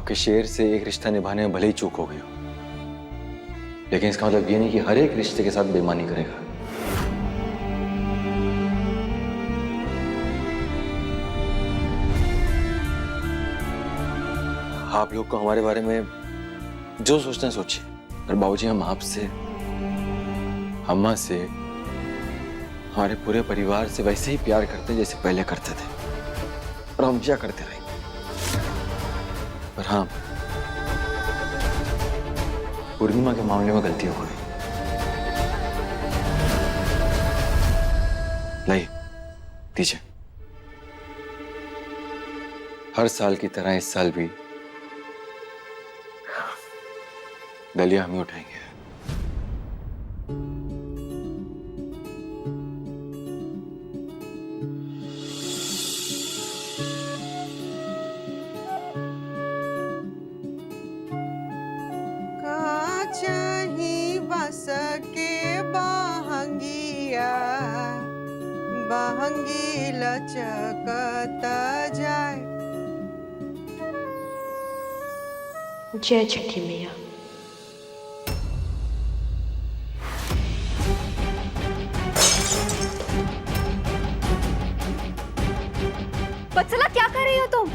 आपके शेर से एक रिश्ता निभाने में भले ही चूक हो गई हो, लेकिन इसका मतलब ये नहीं कि हर एक रिश्ते के साथ बेईमानी करेगा। आप लोग को हमारे बारे में जो सोचना है सोचिए, और बाबूजी हम आपसे, अम्मा से, हमारे पूरे परिवार से वैसे ही प्यार करते हैं जैसे पहले करते थे और हमेशा करते रहेंगे। पर हाँ, पूर्णिमा के मामले में गलती हो गई। नहीं दीजिए, हर साल की तरह इस साल भी दलिया हम ही उठाएंगे। चाही बस के बहंगिया, बहंगी लचकत जाए। जय छठी मैया। वत्सला क्या कर रही हो तुम?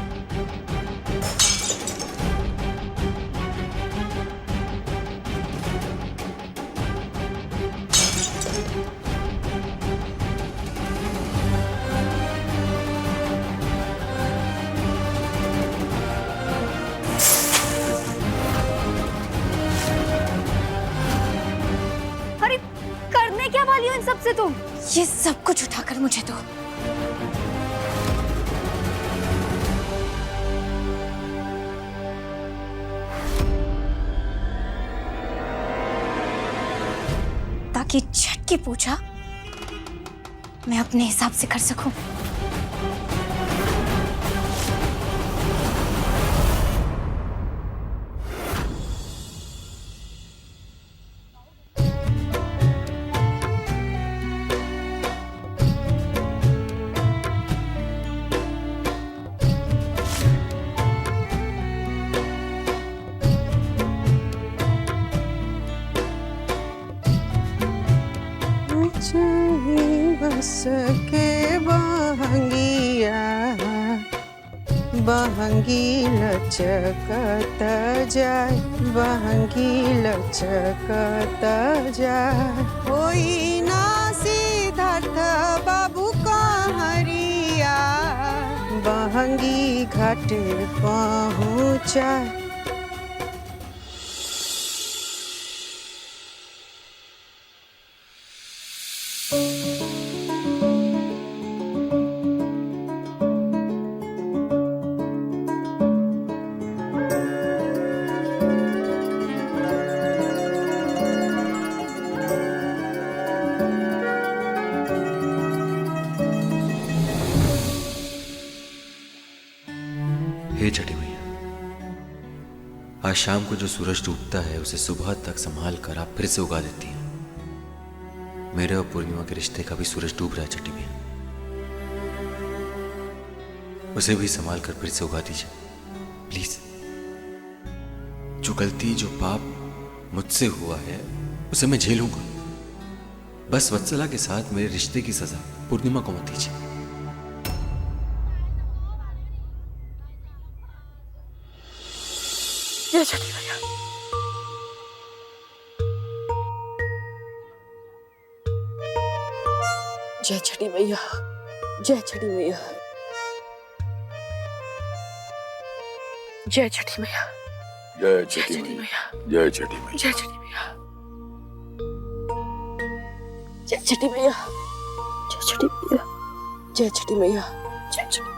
अरे करने क्या वाली हो इन सब से तुम? ये सब कुछ उठाकर मुझे दो। ताकि छठ की पूजा मैं अपने हिसाब से कर सकूं। चाही बस के बहंगिया, बहंगी लचकत जाए, बहंगी लचकत जाए। होई ना सिद्धार्थ बाबू कहरिया, बहंगी घाटे पहुँचाए। हे छठी मैया, आज शाम को जो सूरज डूबता है उसे सुबह तक संभाल कर आप फिर से उगा देती हैं। मेरे और पूर्णिमा के रिश्ते का भी सूरज डूब रहा है छठी मैया, उसे भी संभाल कर फिर से उगा दीजिए प्लीज। जो गलती, जो पाप मुझसे हुआ है उसे मैं झेलूंगा। बस वत्सला के साथ मेरे रिश्ते की सजा पूर्णिमा को मत दीजिए। जय छठी मैया। जय छठी मैया। जय छठी मैया। जय छठी मैया। जय छठी मैया। जय छठी मैया। जय छठी मैया। जय छठी मैया। जय छठी मैया। जय छठी मैया। जय छठी।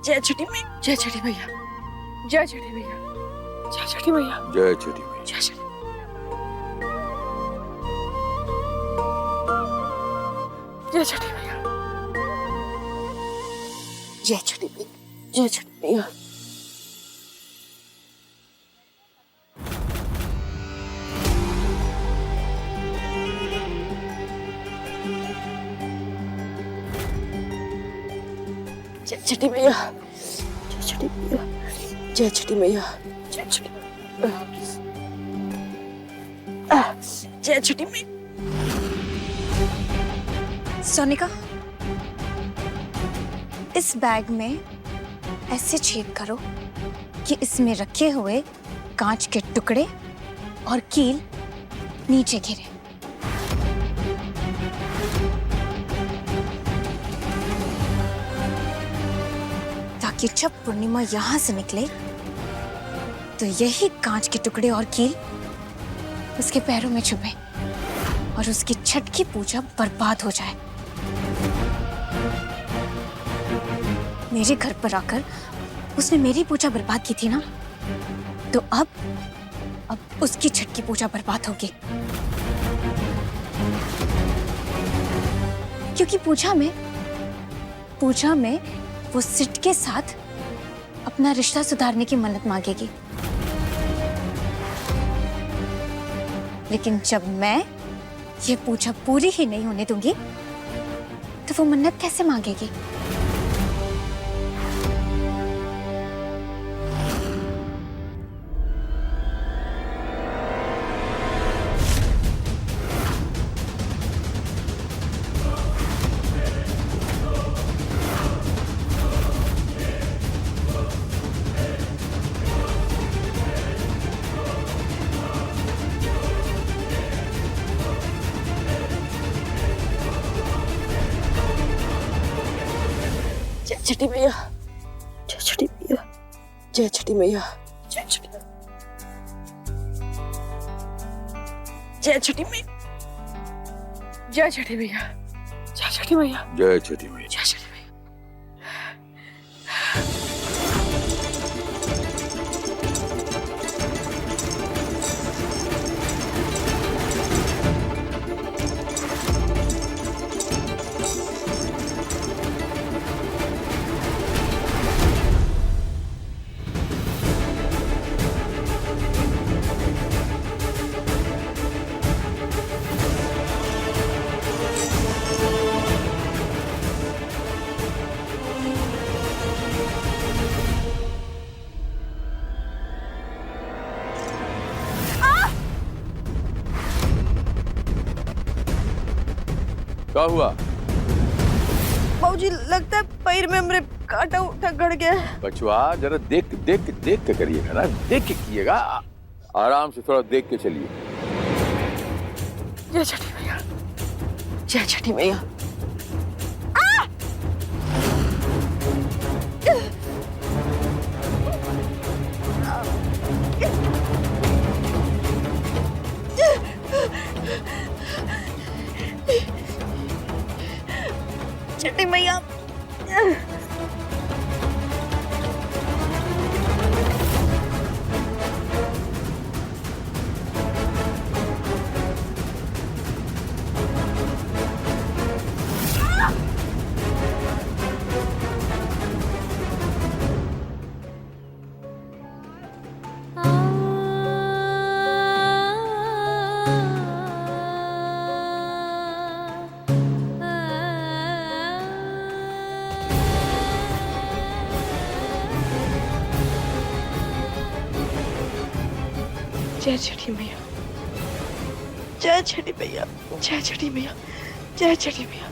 जय छठी मैया। जय छठी मैया। जय छठी मैया। जय छठी मैया। जय छठी मैया। जय छठी। जय छठी मैया। जय छठी मैया। जय छठी मैया। जय छठी मैया। छठी मैया, जय छठी मैया, जय छठी, जय छठी मैया। सोनिका, इस बैग में ऐसे छेद करो कि इसमें रखे हुए कांच के टुकड़े और कील नीचे गिरे। ताकि जब पूर्णिमा यहां से निकले तो यही कांच के टुकड़े और कील उसके पैरों में छुपे और उसकी छठ की पूजा बर्बाद हो जाए। मेरे घर पर आकर उसने मेरी पूजा बर्बाद की थी ना, तो अब उसकी छठ की पूजा बर्बाद होगी। क्योंकि पूजा में वो सिट के साथ अपना रिश्ता सुधारने की मन्नत मांगेगी। लेकिन जब मैं ये पूजा पूरी ही नहीं होने दूंगी तो वो मन्नत कैसे मांगेगी? जय छठी मैया, जय छठी मैया, जय छठी मैया, जय छठी, जय छठी मैया, जय छठी मैया, जय छठी मैया, जय छठी मैया। जय छठी मैया। क्या हुआ? बाबूजी, लगता है पैर में हमरे कांटा उठा गड़ गया है। बचवा, जरा देख देख देख के करिएगा ना, देख के कीजिएगा। आराम से थोड़ा देख के चलिए। जय छठी मैया, जय छठी मैया। छठी मैया, जय छठी मैया, जय छठी मैया, जय छठी मैया, जय छठी मैया।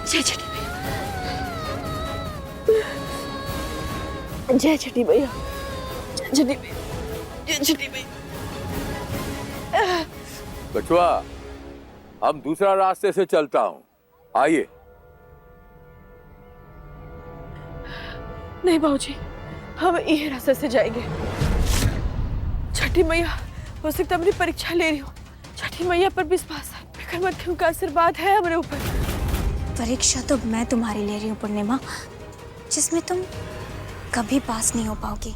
जय छठी मैया, जय छठी मैया, जय छठी मैया, जय छठी मैया। बचवा, हम दूसरा रास्ते से चलता हूँ, आइए। नहीं बाबूजी, हम यही रास्ते से जाएंगे। छठी मैया, हो सकता है मेरी परीक्षा ले रही हो। छठी मैया पर विश्वास है, फिक्र मत क्यों का आशीर्वाद है हमारे ऊपर। परीक्षा तो मैं तुम्हारी ले रही हूँ पूर्णिमा, जिसमें तुम कभी पास नहीं हो पाओगी।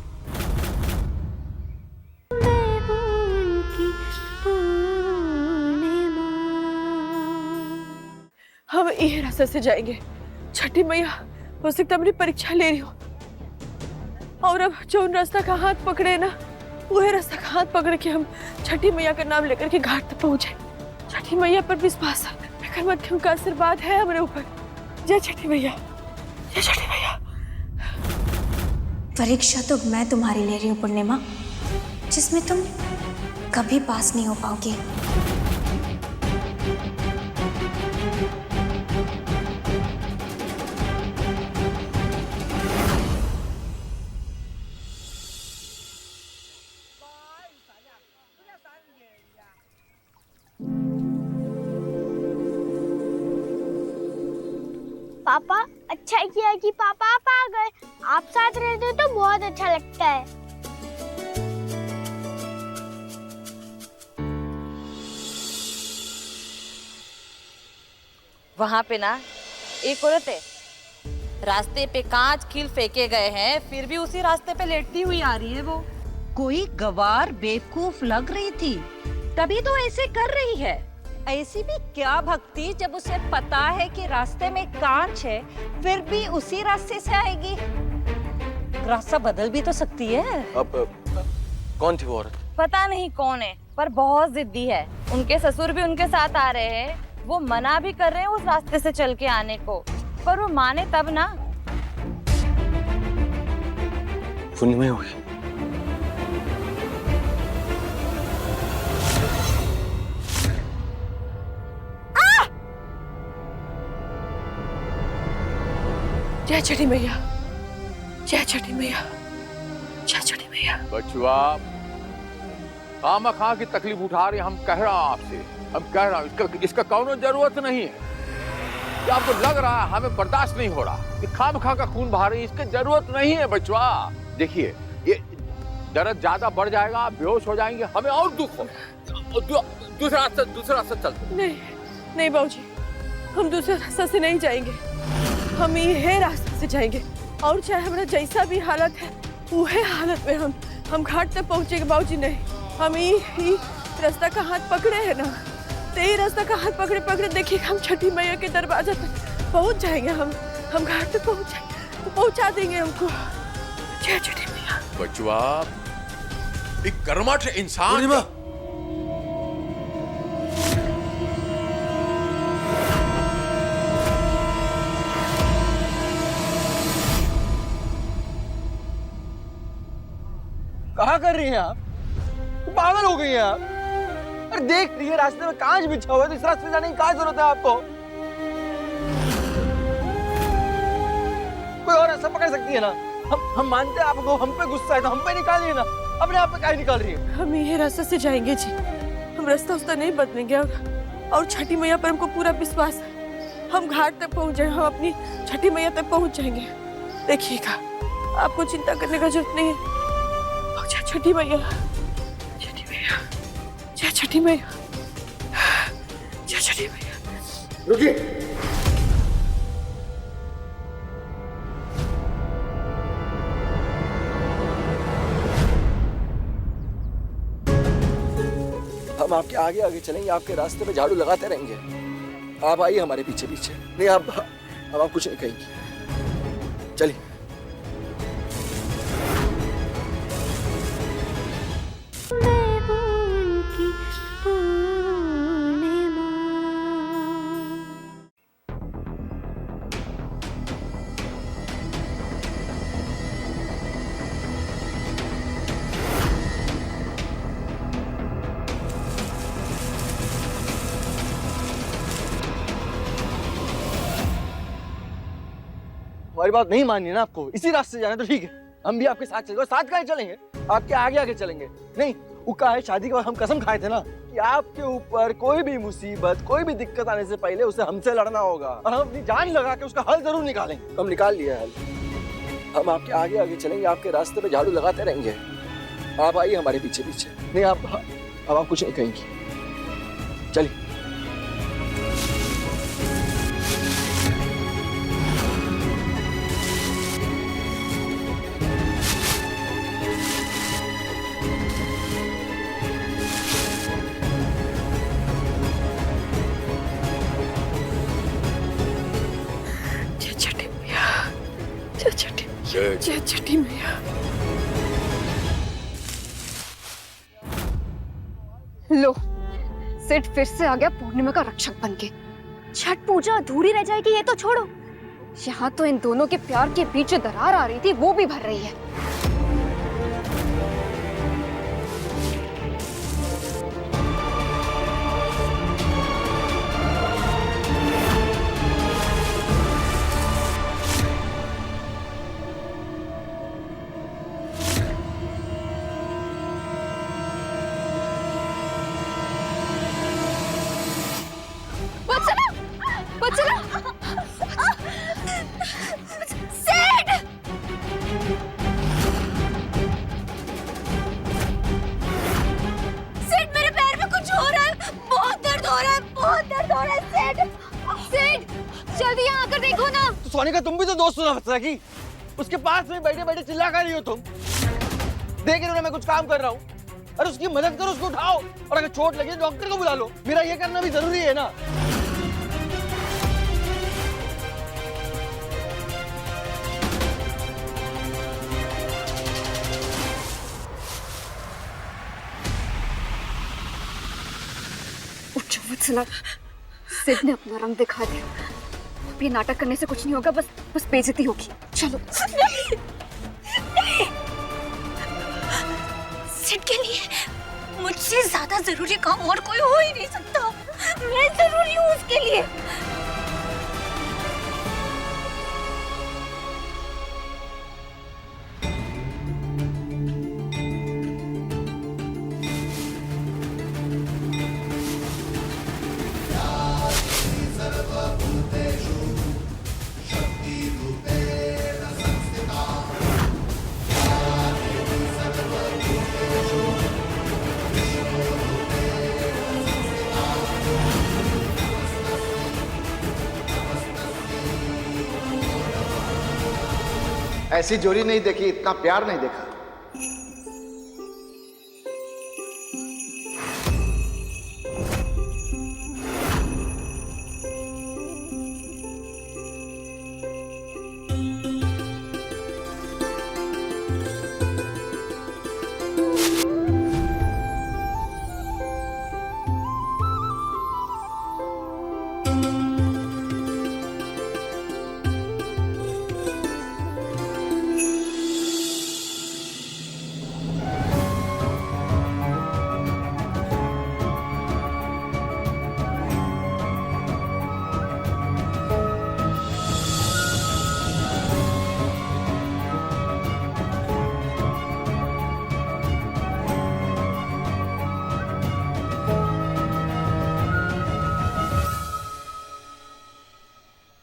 हम यही रास्ते से जाएंगे। छठी मैया, हो सकता है मेरी परीक्षा ले रही हो और अब जो उन रास्ता का हाथ पकड़े ना, वही रास्ता का हाथ पकड़ के हम छठी मैया का नाम लेकर के घाट तक पहुंचे। छठी मैया पर विश्वास है, फिक्र मत की, उनका आशीर्वाद है हमारे ऊपर। जय छठी मैया, जय छठी मैया। परीक्षा तो मैं तुम्हारी ले रही हूँ पूर्णिमा, जिसमें तुम कभी पास नहीं हो पाओगे। पापा, अच्छा किया कि पापा आप आ गए। आप साथ रहते हो तो बहुत अच्छा लगता है। वहाँ पे ना एक औरत है, रास्ते पे कांच कील फेंके गए हैं, फिर भी उसी रास्ते पे लेटती हुई आ रही है वो। कोई गवार बेवकूफ लग रही थी, तभी तो ऐसे कर रही है। ऐसी भी क्या भक्ति जब उसे पता है कि रास्ते में कांच है, फिर भी उसी रास्ते से आएगी। रास्ता बदल भी तो सकती है। अब कौन थी वो औरत? पता नहीं कौन है, पर बहुत जिद्दी है। उनके ससुर भी उनके साथ आ रहे हैं, वो मना भी कर रहे हैं उस रास्ते से चल के आने को, पर वो माने तब ना। पूर्णिमा हुई। जय छठी मैया, जय छठी मैया, जय छठी मैया। बचवा खामखा की तकलीफ उठा रहे, हम कह रहा हूं आपसे, हम कह रहा हूं इसका कोनो जरूरत नहीं है। कि आपको लग रहा है हमें बर्दाश्त नहीं हो रहा कि खामखा का खून बहा रही है, इसकी जरूरत नहीं है बचवा। देखिए ये दर्द ज्यादा बढ़ जाएगा, आप बेहोश हो जाएंगे, हमें और दुख हो। दूसरा रास्ता चलते। नहीं नहीं बाबूजी, हम दूसरे रास्ते से नहीं जाएंगे, हम ये रास्ते से जाएंगे। और चाहे हमारा जैसा भी हालत है, वही हालत में हम घाट तक पहुंचेंगे बाबूजी। नहीं, हम ये रास्ता का हाथ पकड़े है ना, तो ये रास्ता का हाथ पकड़े पकड़े देखिए हम छठी मैया के दरवाजा तक पहुंच जाएंगे। हम घाट तक पहुंचा देंगे हमको। जय छठी मैया। बचवा एक कर्मठ इंसान। पूर्णिमा, कहाँ कर रही हैं आप? पागल हो गई हैं आप? अरे देख रही है रास्ते में कांच बिछा हुआ है, तो इस रास्ते में जाने की क्या जरूरत है आपको? कोई और रास्ता पकड़ सकती है ना। हम मानते हैं आपको, हम पे गुस्सा है तो हम पे निकालिए ना, अपने आप पे काहे निकाल रही है? हम ये रास्ते से जाएंगे जी, हम रास्ता उसका नहीं बदलेंगे। और छठी मैया पर हमको पूरा विश्वास है, हम घाट तक पहुंच जाएंगे, हम अपनी छठी मैया तक पहुंच जाएंगे। देखिएगा, आपको चिंता करने का जरूरत नहीं है। जय छठी मैया, छठी मैया, जय छठी मैया, जय छठी मैया। रुकिए। हम आपके आगे आगे चलेंगे, आपके रास्ते पे झाड़ू लगाते रहेंगे। आप आइए हमारे पीछे पीछे। नहीं आप कुछ नहीं कहेंगी। चलिए। हमारी बात नहीं माननी है ना आपको, इसी रास्ते से जाना तो ठीक है, हम भी आपके साथ चलेंगे। और साथ काहे चलेंगे? आपके आगे आगे चलेंगे। नहीं, वो का है, शादी के बाद हम कसम खाए थे ना कि आपके ऊपर कोई भी मुसीबत, कोई भी दिक्कत आने से पहले उसे हमसे लड़ना होगा और हम अपनी जान लगा के उसका हल जरूर निकालेंगे। हम निकाल लिया हल। हम आपके आगे आगे चलेंगे, आपके रास्ते पे झाड़ू लगाते रहेंगे। आप आइए हमारे पीछे पीछे। नहीं आप कुछ नहीं कहेंगी। चलिए। जय छठी मैया। लो, सिड फिर से आ गया पूर्णिमा का रक्षक बनके। छठ पूजा अधूरी रह जाएगी ये तो छोड़ो, यहाँ तो इन दोनों के प्यार के बीच जो दरार आ रही थी वो भी भर रही है। जल्दी यहाँ आकर देखो ना। तो सोनिका तुम भी तो दोस्त हो ना वत्सला की, उसके पास में बैठे बैठे चिल्ला कर रही हो तुम। देख रहे हो मैं कुछ काम कर रहा हूँ, अरे उसकी मदद करो, उसको उठाओ, और अगर चोट लगे डॉक्टर को बुला लो। मेरा ये करना भी जरूरी है ना। उठो वत्सला, सिड ने अपना रंग दिखा दिया। अब ये नाटक करने से कुछ नहीं होगा, बस बेइज्जती होगी। चलो। सिड के लिए मुझसे ज्यादा जरूरी काम और कोई हो ही नहीं सकता। मैं जरूरी हूँ उसके लिए। ऐसी जोड़ी नहीं देखी, इतना प्यार नहीं देखा।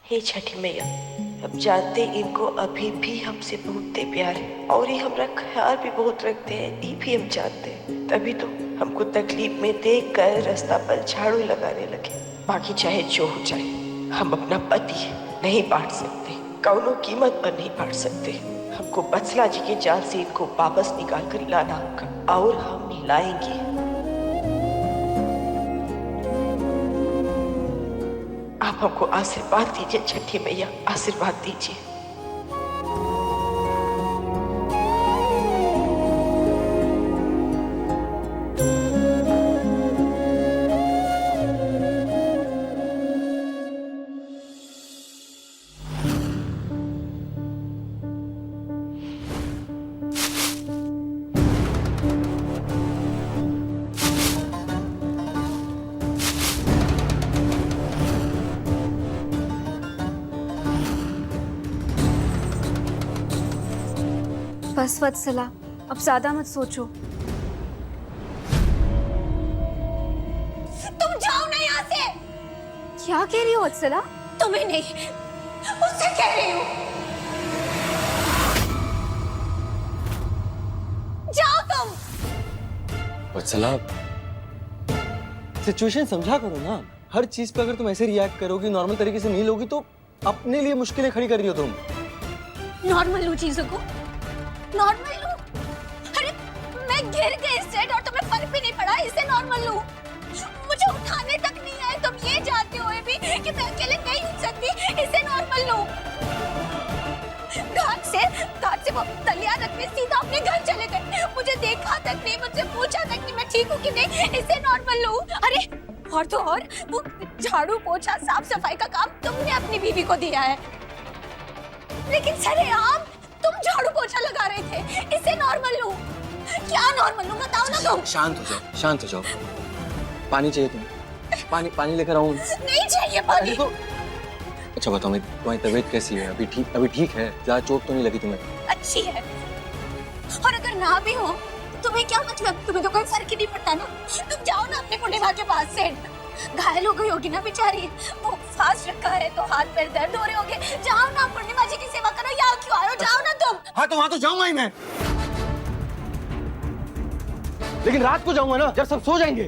हे छठी मैया, हम जानते इनको अभी भी हमसे बहुत प्यार है और ये हमारा ख्याल भी बहुत रखते हैं, ये भी हम जानते हैं। तभी तो हमको तकलीफ में देख कर रास्ता पर झाड़ू लगाने लगे। बाकी चाहे जो हो जाए, हम अपना पति नहीं बांट सकते, कौनों कीमत पर नहीं बांट सकते। हमको वत्सला जी के जाल से इनको वापस निकाल कर लाना होगा और हम लाएंगे। आप हमको आशीर्वाद दीजिए छठी मैया, आशीर्वाद दीजिए। बस वत्सला, अब ज्यादा मत सोचो। तुम जाओ ना यहाँ से। क्या कह रही हो वत्सला? तुम्हें नहीं, उससे कह रही हूँ। जाओ तुम। वत्सला, सिचुएशन समझा करो ना। हर चीज पे अगर तुम ऐसे रिएक्ट करोगी, नॉर्मल तरीके से नहीं लोगी, तो अपने लिए मुश्किलें खड़ी कर रही हो तुम। नॉर्मल लो चीजों को, नॉर्मल लो। अरे मैं गिर गई सेट और तुम्हें फर्क भी नहीं पड़ा, इसे नॉर्मल लो। मुझे उठाने तक नहीं आए, तुम ये जानते हुए भी कि मैं अकेले नहीं उठ सकती, इसे नॉर्मल लो। घाट से वो तलिया रख में सीधा अपने घर चले गए। मुझे देखा तक नहीं, मुझसे पूछा तक नहीं, मैं ठीक हूँ कि नहीं, इसे नॉर्मल लो। अरे और तो और वो झाड़ू पोछा साफ सफाई का काम तुमने अपनी बीवी को दिया है, लेकिन सरेआम तुम झाड़ू पोछा लगा रहे थे। इसे नॉर्मल लो। क्या नॉर्मल लो बताओ ना तुम। शांत हो जाओ, शांत हो जाओ। पानी चाहिए तुम्हें? पानी लेकर आऊं? नहीं चाहिए पानी। तो अच्छा बताओ, तुम्हारी तबीयत कैसी है? अभी ठीक है? ज्यादा चोट तो नहीं लगी तुम्हें? अच्छी है, और अगर ना भी हो तुम्हें क्या मतलब, तुम्हें तो कोई फर्क ही नहीं पड़ता ना। तुम जाओ ना अपने पूर्णिमा के पास से, घायल हो गई होगी ना बेचारी, वो फास्ट रखा है तो हाथ पैर दर्द हो रहे होंगे। जाओ ना पूर्णिमा जी की सेवा करो। यहाँ क्यों आए हो? जाओ ना तुम। हाँ तो वहां तो जाऊंगा ही मैं, लेकिन रात को जाऊंगा ना, जब सब सो जाएंगे,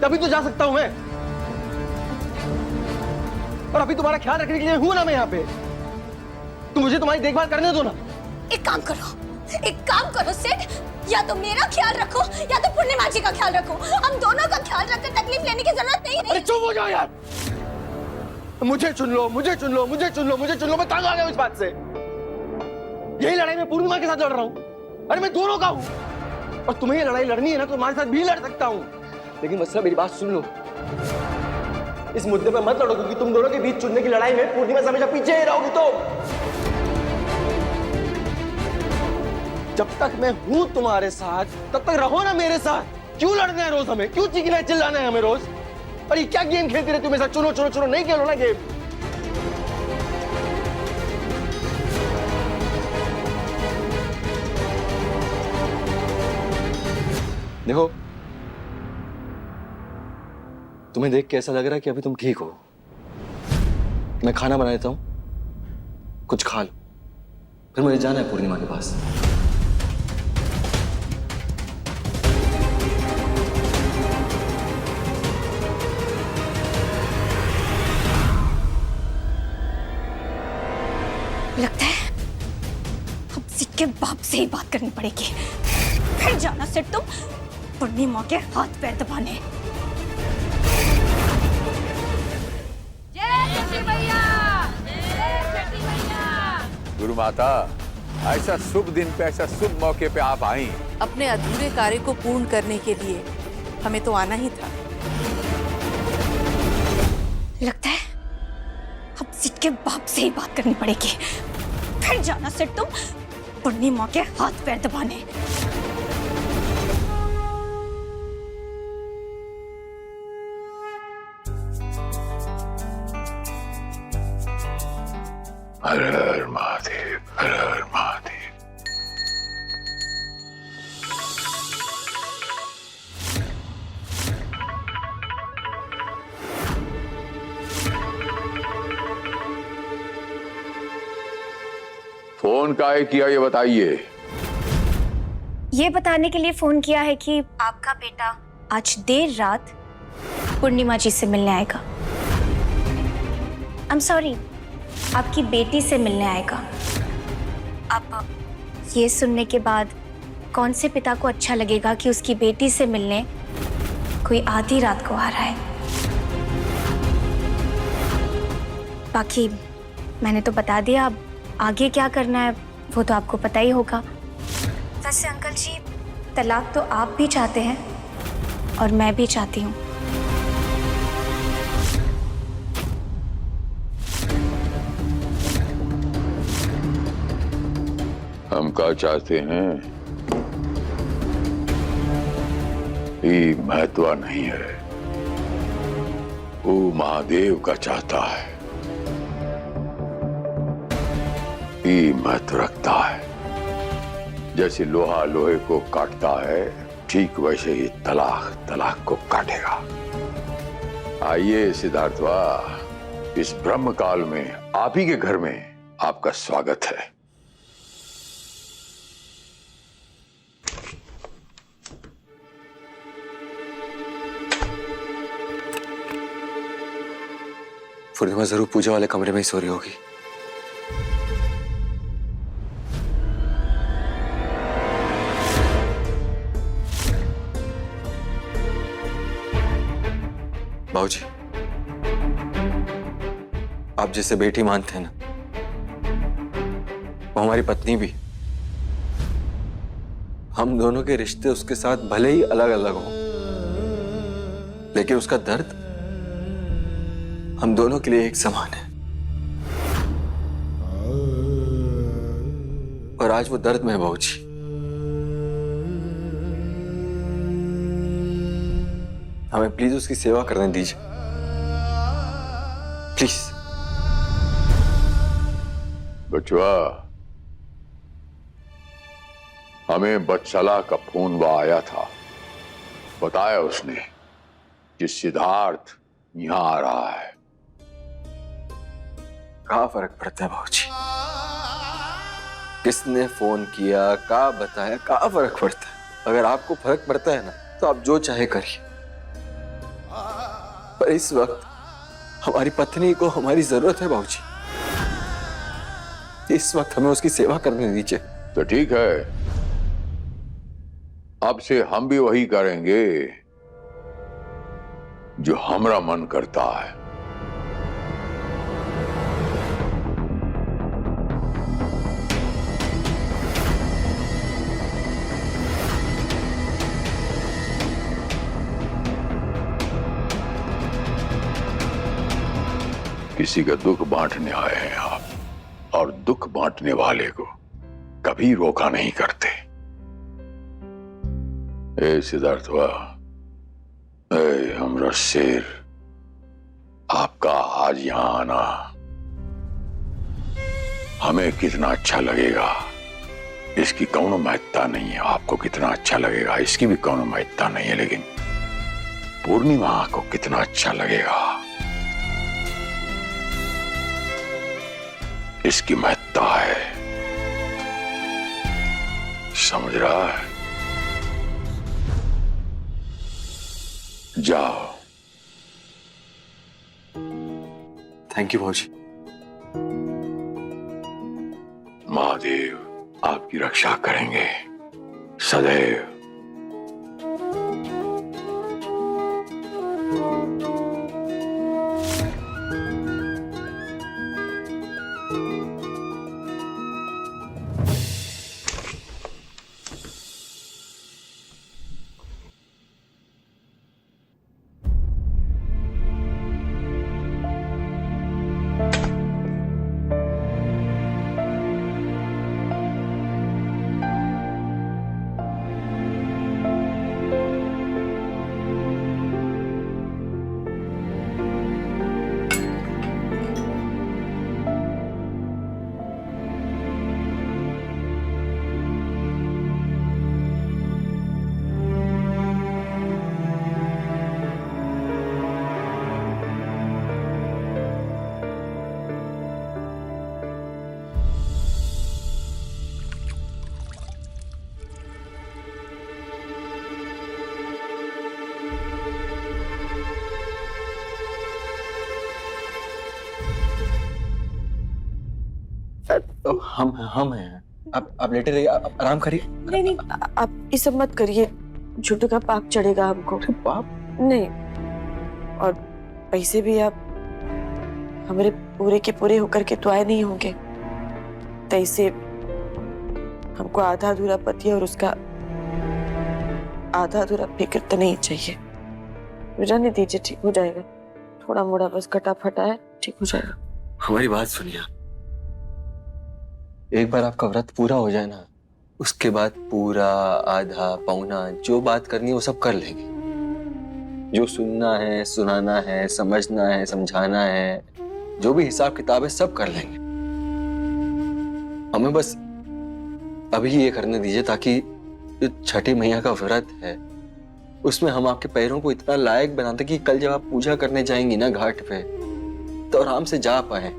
तभी तो जा सकता हूं मैं। और अभी तुम्हारा ख्याल रखने के लिए हूं ना मैं यहाँ पे, तो मुझे तुम्हारी देखभाल करने दो ना। एक काम करो सेठ, या तो मेरा ख्याल रखो या तो पूर्णिमा जी का ख्याल रखो। हम दोनों का ख्याल रखकर तकलीफ लेने की जरूरत नहीं है। अरे चुप हो जाओ यार। मुझे चुन लो, मैं तंग आ गया इस बात से। यही लड़ाई मैं पूर्णिमा के साथ लड़ रहा हूँ। अरे मैं दोनों का हूँ, और तुम्हें ये लड़ाई लड़नी है ना तो तुम्हारे साथ भी लड़ सकता हूँ, लेकिन मसला मेरी बात सुन लो। इस मुद्दे पे मत लड़ो, क्योंकि तुम दोनों के बीच चुनने की लड़ाई में पूर्णिमा से हमेशा पीछे ही रहोगी। तो जब तक मैं हूं तुम्हारे साथ तब तक रहो ना मेरे साथ। क्यों लड़ना है रोज हमें? क्यों चीखना है, चिल्लाना है हमें रोज? और ये क्या गेम खेलती रहती हो मेरे साथ? चुनो, नहीं खेलो ना गेम। देखो, तुम्हें देख के ऐसा लग रहा है कि अभी तुम ठीक हो। मैं खाना बना देता हूं, कुछ खा लो, फिर मुझे जाना है पूर्णिमा के पास। लगता है अब सिक्के बाप से ही बात करनी पड़ेगी। फिर जाना सेठ तुम पूर्णिमा के हाथ पैर दबाने। गुरु माता, ऐसा शुभ दिन पे, ऐसा शुभ मौके पे आप आई। अपने अधूरे कार्य को पूर्ण करने के लिए हमें तो आना ही था। लगता है अब सिक्के बाप से ही बात करनी पड़ेगी। फिर जाना सेठ तुम पूर्णिमा के हाथ पैर दबाने। हर हर महादेव, हर हर महादेव। फोन काहे किया ये बताइए? ये बताने के लिए फोन किया है कि आपका बेटा आज देर रात पूर्णिमा जी से मिलने आएगा। I'm sorry, आपकी बेटी से मिलने आएगा। अब ये सुनने के बाद कौन से पिता को अच्छा लगेगा कि उसकी बेटी से मिलने कोई आधी रात को आ रहा है। बाकी मैंने तो बता दिया, अब आगे क्या करना है वो तो आपको पता ही होगा। वैसे अंकल जी, तलाक तो आप भी चाहते हैं और मैं भी चाहती हूँ। हम क्या चाहते हैं ये महत्व नहीं है, वो महादेव का चाहता है, ये महत्व रखता है। जैसे लोहा लोहे को काटता है, ठीक वैसे ही तलाक तलाक को काटेगा। आइए सिद्धार्थवा, इस ब्रह्म काल में आप ही के घर में आपका स्वागत है। पूर्णिमा जरूर पूजा वाले कमरे में ही सो रही होगी। बाबूजी, आप जिसे बेटी मानते हैं ना, वो हमारी पत्नी भी, हम दोनों के रिश्ते उसके साथ भले ही अलग अलग हों, लेकिन उसका दर्द हम दोनों के लिए एक समान है। और आज वो दर्द में है बाबूजी। हमें प्लीज उसकी सेवा करने दीजिए, प्लीज। बचवा, हमें बत्सला का फोन आया था। बताया उसने कि सिद्धार्थ यहां आ रहा है। क्या फर्क पड़ता है बाबूजी? किसने फोन किया, क्या बताया, क्या फर्क पड़ता है? अगर आपको फर्क पड़ता है ना, तो आप जो चाहे करिए। पर इस वक्त हमारी पत्नी को हमारी जरूरत है बाबूजी। इस वक्त हमें उसकी सेवा करने दीजिए। तो ठीक है, अब से हम भी वही करेंगे जो हमारा मन करता है। किसी का दुख बांटने आए हैं आप, और दुख बांटने वाले को कभी रोका नहीं करते। ए सिद्धार्थवा, ए हमरा शेर, आपका आज यहां आना हमें कितना अच्छा लगेगा इसकी कौनो महत्ता नहीं है। आपको कितना अच्छा लगेगा इसकी भी कौनो महत्ता नहीं है, लेकिन पूर्णिमा को कितना अच्छा लगेगा इसकी महत्ता है। समझ रहा है? जाओ। थैंक यू भाजी। महादेव आपकी रक्षा करेंगे सदैव। तो हम हैं। आप लेटे रहिए, आप आराम करिए। नहीं नहीं, आप ये सब मत करिए, छोटू का पाप चढ़ेगा हमको। पाप नहीं, और पैसे भी आप हमारे पूरे के पूरे होकर के तो आए नहीं होंगे, तो इसे हमको आधा अधूरा पति और उसका आधा अधूरा फिक्र तो नहीं चाहिए। रहने दीजिए, ठीक हो जाएगा। थोड़ा मोड़ा बस कटा फटा है, ठीक हो जाएगा। हमारी बात सुनिए। एक बार आपका व्रत पूरा हो जाए ना, उसके बाद पूरा आधा पौना जो बात करनी है वो सब कर लेंगे। जो सुनना है, सुनाना है, समझना है, समझाना है, जो भी हिसाब किताब है सब कर लेंगे। हमें बस अभी ये करने दीजिए ताकि जो छठी मैया का व्रत है उसमें हम आपके पैरों को इतना लायक बनाते कि कल जब आप पूजा करने जाएंगी ना घाट पे, तो आराम से जा पाए।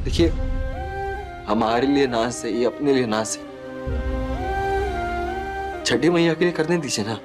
देखिए, हमारे लिए ना सही, अपने लिए ना सही, छठी मैया के लिए करने दीजिए ना।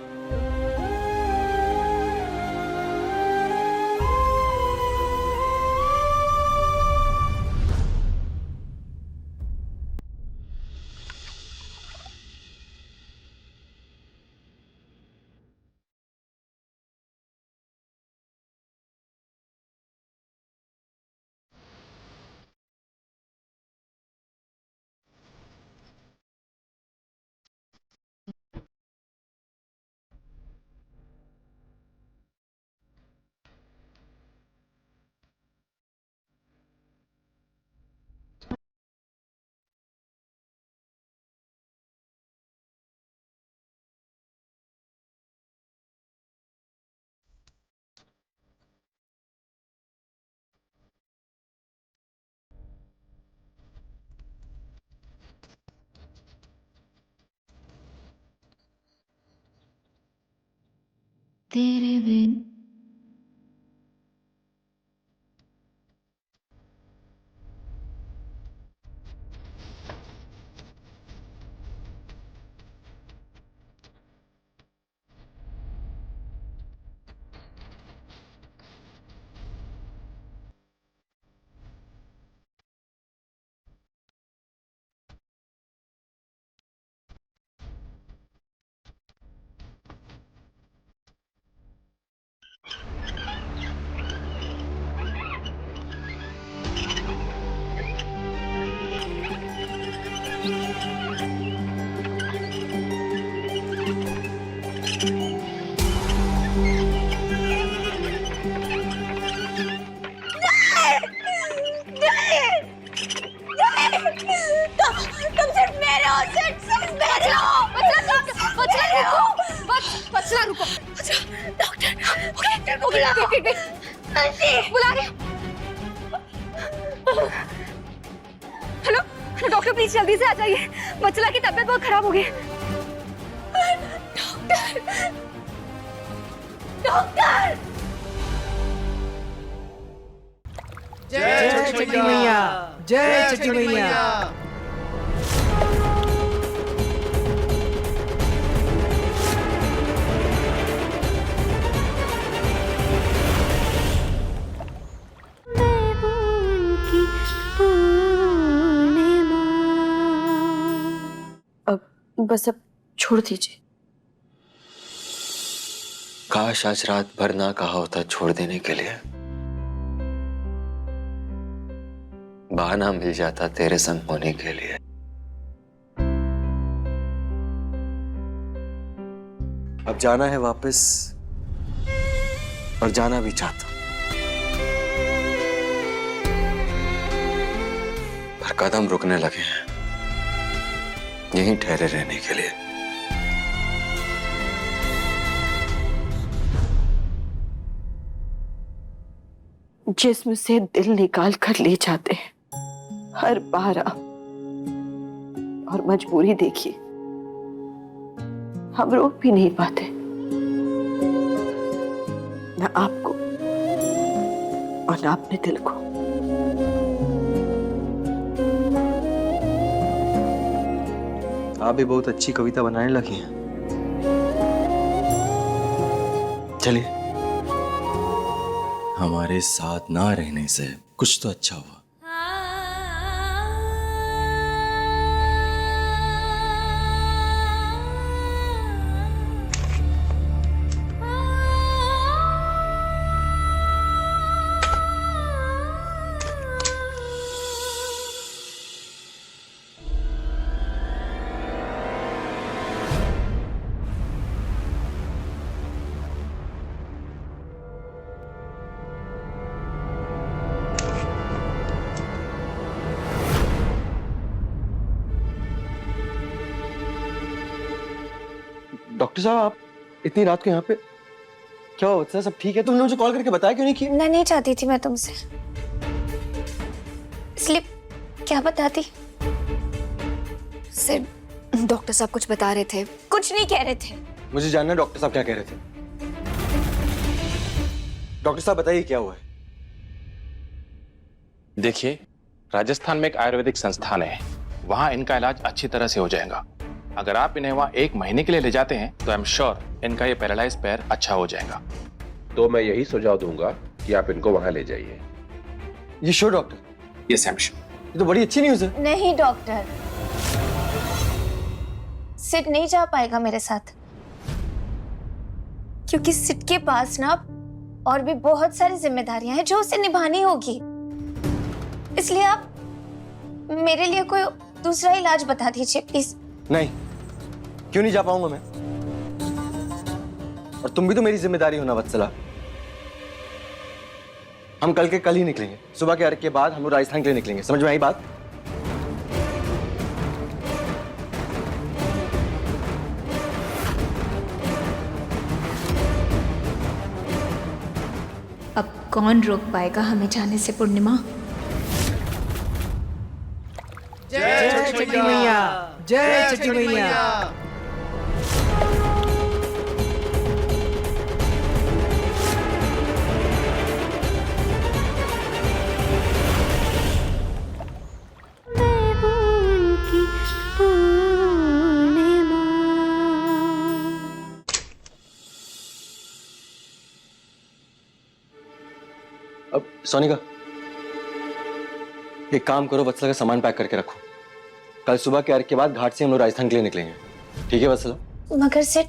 तेरे बिन हेलो डॉक्टर प्लीज जल्दी से आ जाइए, बचला की तबीयत बहुत खराब हो गई। डॉक्टर जय छठी मैया, जय छठी मैया। बस अब छोड़ दीजिए। काश आज रात भर ना कहा होता छोड़ देने के लिए, बहाना मिल जाता तेरे संग होने के लिए। अब जाना है वापस और जाना भी चाहता हूं, पर कदम रुकने लगे हैं यहीं ठहरे रहने के लिए। जिस्म से दिल निकाल कर ले जाते हैं हर बार आप, और मजबूरी देखिए हम रोक भी नहीं पाते, न आपको और न अपने दिल को। आप भी बहुत अच्छी कविता बनाने लगी हैं। चलिए, हमारे साथ ना रहने से कुछ तो अच्छा हुआ। डॉक्टर साहब, आप इतनी रात को यहाँ पे क्या हुआ? बच्चा सब ठीक है? तुमने मुझे कॉल करके बताया क्यों नहीं? कि नहीं चाहती थी मैं तुमसे, इसलिए क्या बताती। सिर्फ डॉक्टर साहब कुछ बता रहे थे, कुछ नहीं कह रहे थे। मुझे जानना है डॉक्टर साहब क्या कह रहे थे। डॉक्टर साहब बताइए क्या हुआ है। देखिए, राजस्थान में एक आयुर्वेदिक संस्थान है, वहां इनका इलाज अच्छी तरह से हो जाएगा। अगर आप इन्हें वहां 1 महीने के लिए ले जाते हैं तो आई एम श्योर इनका ये पैरालाइज पैर अच्छा हो जाएगा। तो मैं यही सुझाव दूंगा कि आप इनको वहां ले जाइए। ये sure doctor? Yes I am sure. ये तो बड़ी अच्छी न्यूज़ है। नहीं डॉक्टर, सिड नहीं जा पाएगा मेरे साथ, क्योंकि सिड के पास ना और भी बहुत सारी जिम्मेदारियां हैं जो उसे निभानी होगी। इसलिए आप मेरे लिए कोई दूसरा इलाज बता दीजिए प्लीज। नहीं, क्यों नहीं जा पाऊंगा मैं? और तुम भी तो मेरी जिम्मेदारी हो ना वत्सला। हम कल के कल ही निकलेंगे, सुबह के अर्घ के बाद हम लोग राजस्थान के लिए निकलेंगे। समझ में आई बात? अब कौन रोक पाएगा हमें जाने से पूर्णिमा? जय छठी मैया, जय छठी मैया। अब सोनिका, एक काम करो, वत्सला का सामान पैक करके रखो। कल सुबह के अर्घ के बाद घाट से हम लोग राजस्थान के लिए निकलेंगे। ठीक है वत्सला? मगर सेठ,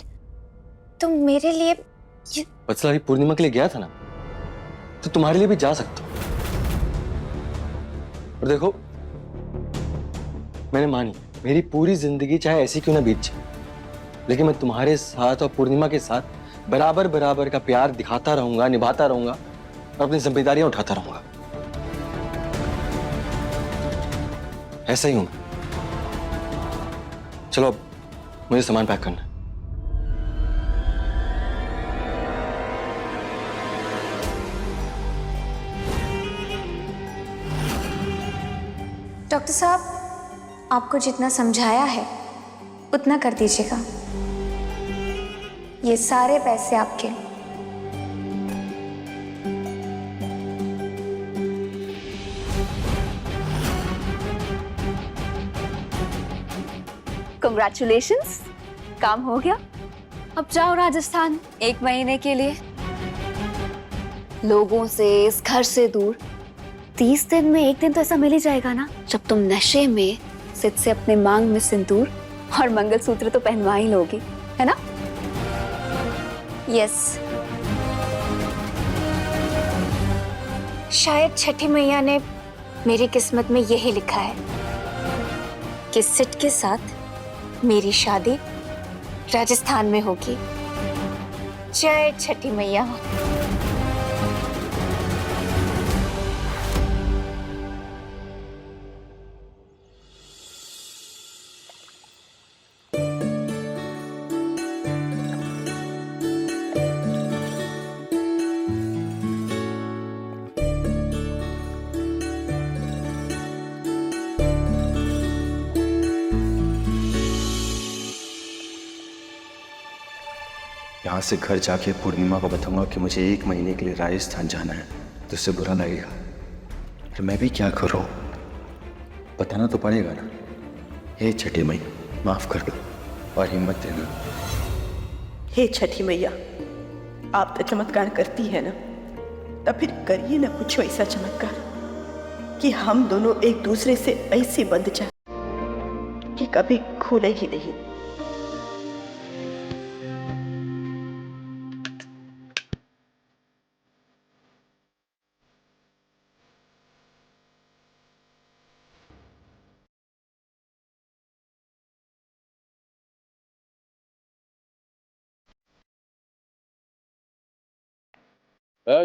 तुम मेरे लिए वत्सला अभी पूर्णिमा के लिए गया था ना, तो तुम्हारे लिए भी जा सकता हूं। और देखो, मैंने मानी मेरी पूरी जिंदगी चाहे ऐसी क्यों ना बीत जाए, लेकिन मैं तुम्हारे साथ और पूर्णिमा के साथ बराबर बराबर का प्यार दिखाता रहूंगा, निभाता रहूंगा और अपनी जिम्मेदारियां उठाता रहूंगा। ऐसा ही हूं मैं। चलो अब मुझे सामान पैक करना है। डॉक्टर साहब, आपको जितना समझाया है उतना कर दीजिएगा। ये सारे पैसे आपके। Congratulations, काम हो गया। अब जाओ राजस्थान 1 महीने के लिए, लोगों से, इस घर से दूर। 30 दिन में 1 दिन तो ऐसा मिल ही जाएगा ना, जब तुम नशे में सिद्ध से अपने मांग में सिंदूर और मंगलसूत्र तो पहनवा ही लोगी, है ना? यस। शायद छठी मैया ने मेरी किस्मत में यही लिखा है कि सिद्ध के साथ मेरी शादी राजस्थान में होगी। जय छठी मैया। यहाँ से घर जाके पूर्णिमा को बताऊंगा कि मुझे 1 महीने के लिए राजस्थान जाना है, तो उससे बुरा लगेगा। तो मैं भी क्या करूँ, बताना तो पड़ेगा ना। हे छठी मैया, माफ कर दो और हिम्मत देना। हे छठी मैया, आप तो चमत्कार करती है ना, तब फिर करिए ना कुछ ऐसा चमत्कार कि हम दोनों एक दूसरे से ऐसे बंध जाए कि कभी खुले ही नहीं।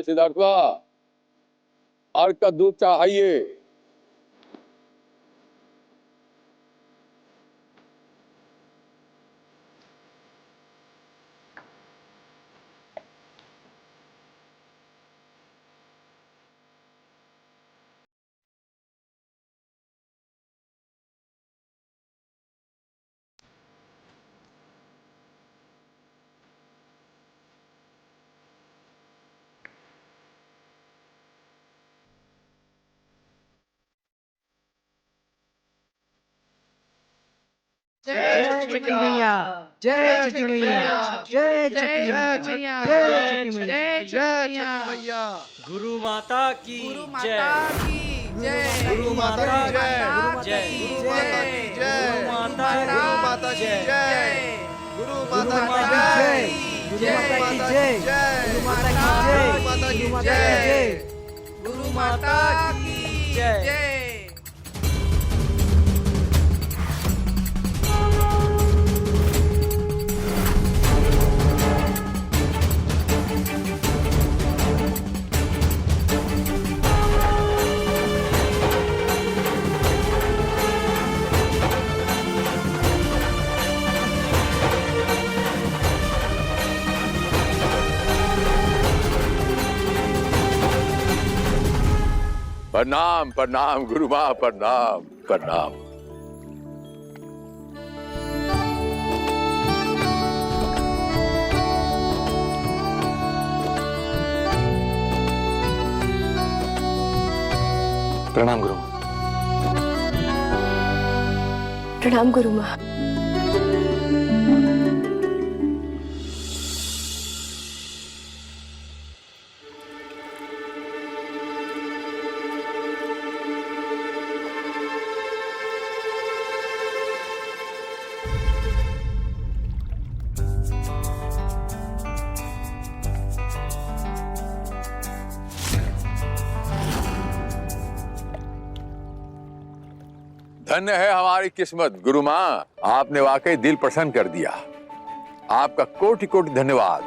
सिद्धार्थवा, अर्घ का दूध चाहिए। जय छठी मैया, जय छठी मैया, जय छठी मैया, जय छठी मैया, जय छठी मैया। गुरु माता की जय, गुरु माता की जय, गुरु माता की जय, गुरु माता की जय, गुरु माता की जय, गुरु माता की जय, गुरु माता की जय, गुरु माता की जय। प्रणाम प्रणाम गुरु माँ, प्रणाम प्रणाम। प्रणाम गुरु। प्रणाम गुरु माँ। धन्य है हमारी किस्मत गुरु माँ, आपने वाकई दिल प्रसन्न कर दिया। आपका कोटि कोटि धन्यवाद।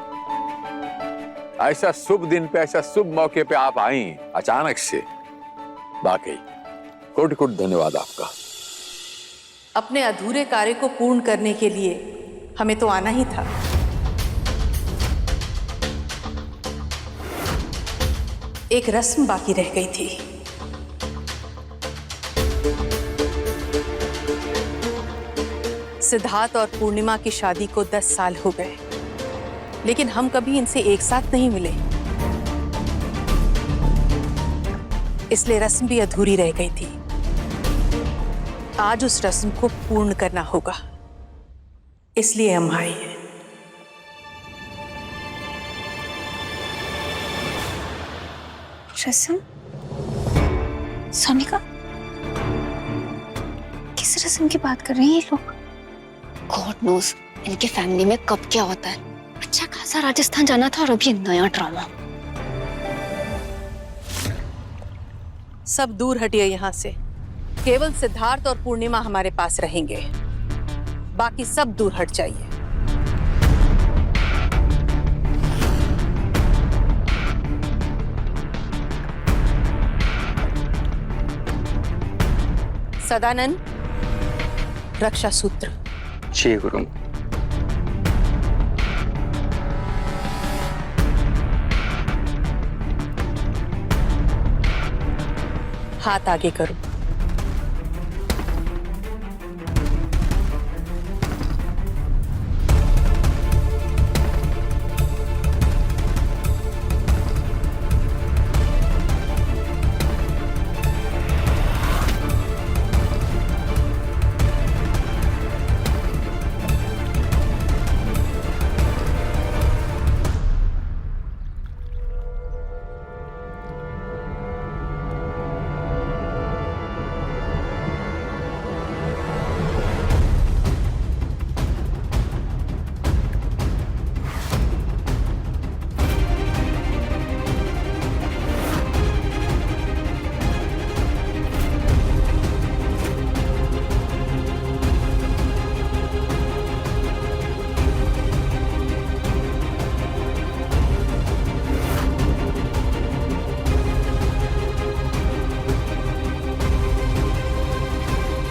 ऐसा शुभ दिन पे, ऐसा शुभ मौके पे आप आई अचानक से, वाकई कोटि कोटि धन्यवाद आपका। अपने अधूरे कार्य को पूर्ण करने के लिए हमें तो आना ही था। एक रस्म बाकी रह गई थी। सिद्धार्थ और पूर्णिमा की शादी को 10 साल हो गए, लेकिन हम कभी इनसे एक साथ नहीं मिले, इसलिए रस्म भी अधूरी रह गई थी। आज उस रस्म को पूर्ण करना होगा, इसलिए हम आए हैं। रस्म? सोनिका, किस रस्म की बात कर रहे हैं ये लोग? गॉड नोस इनके फैमिली में कब क्या होता है। अच्छा खासा राजस्थान जाना था और अभी नया ड्रामा। सब दूर हटिए यहाँ से। केवल सिद्धार्थ और पूर्णिमा हमारे पास रहेंगे, बाकी सब दूर हट जाइए। सदानंद, रक्षा सूत्र। जी गुरु। हाथ आगे करो।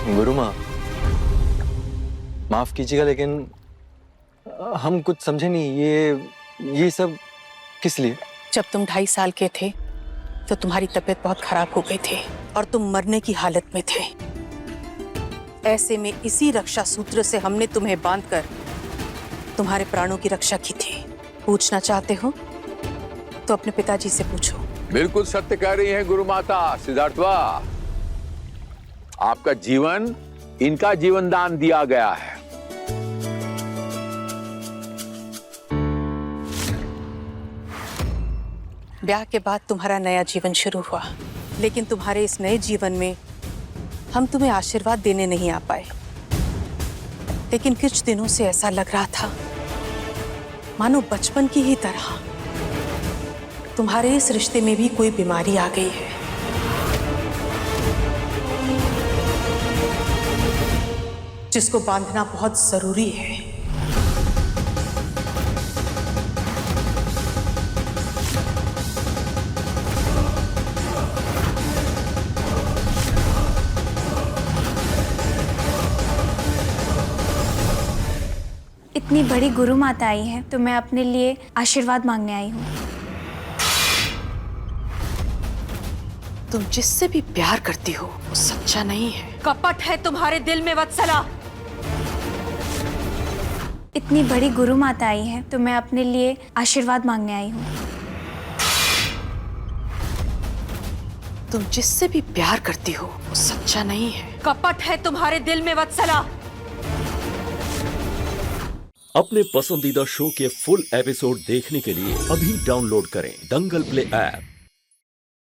गुरु माँ, माफ कीजिएगा, लेकिन हम कुछ समझे नहीं। ये सब किस लिए? जब तुम 2.5 साल के थे तो तुम्हारी तबीयत बहुत खराब हो गई थी और तुम मरने की हालत में थे। ऐसे में इसी रक्षा सूत्र से हमने तुम्हें बांधकर तुम्हारे प्राणों की रक्षा की थी। पूछना चाहते हो तो अपने पिताजी से पूछो। बिल्कुल सत्य कह रही हैं गुरु माता सिद्धार्थवा। आपका जीवन इनका जीवन दान दिया गया है। ब्याह के बाद तुम्हारा नया जीवन शुरू हुआ, लेकिन तुम्हारे इस नए जीवन में हम तुम्हें आशीर्वाद देने नहीं आ पाए। लेकिन कुछ दिनों से ऐसा लग रहा था मानो बचपन की ही तरह तुम्हारे इस रिश्ते में भी कोई बीमारी आ गई है। जिसको बांधना बहुत जरूरी है। इतनी बड़ी गुरु माता आई है तो मैं अपने लिए आशीर्वाद मांगने आई हूँ। तुम जिससे भी प्यार करती हो वो सच्चा नहीं है, कपट है तुम्हारे दिल में वत्सला। इतनी बड़ी गुरु माता आई है तो मैं अपने लिए आशीर्वाद मांगने आई हूँ। तुम जिससे भी प्यार करती हो वो सच्चा नहीं है, कपट है तुम्हारे दिल में वत्सला। अपने पसंदीदा शो के फुल एपिसोड देखने के लिए अभी डाउनलोड करें दंगल प्ले ऐप।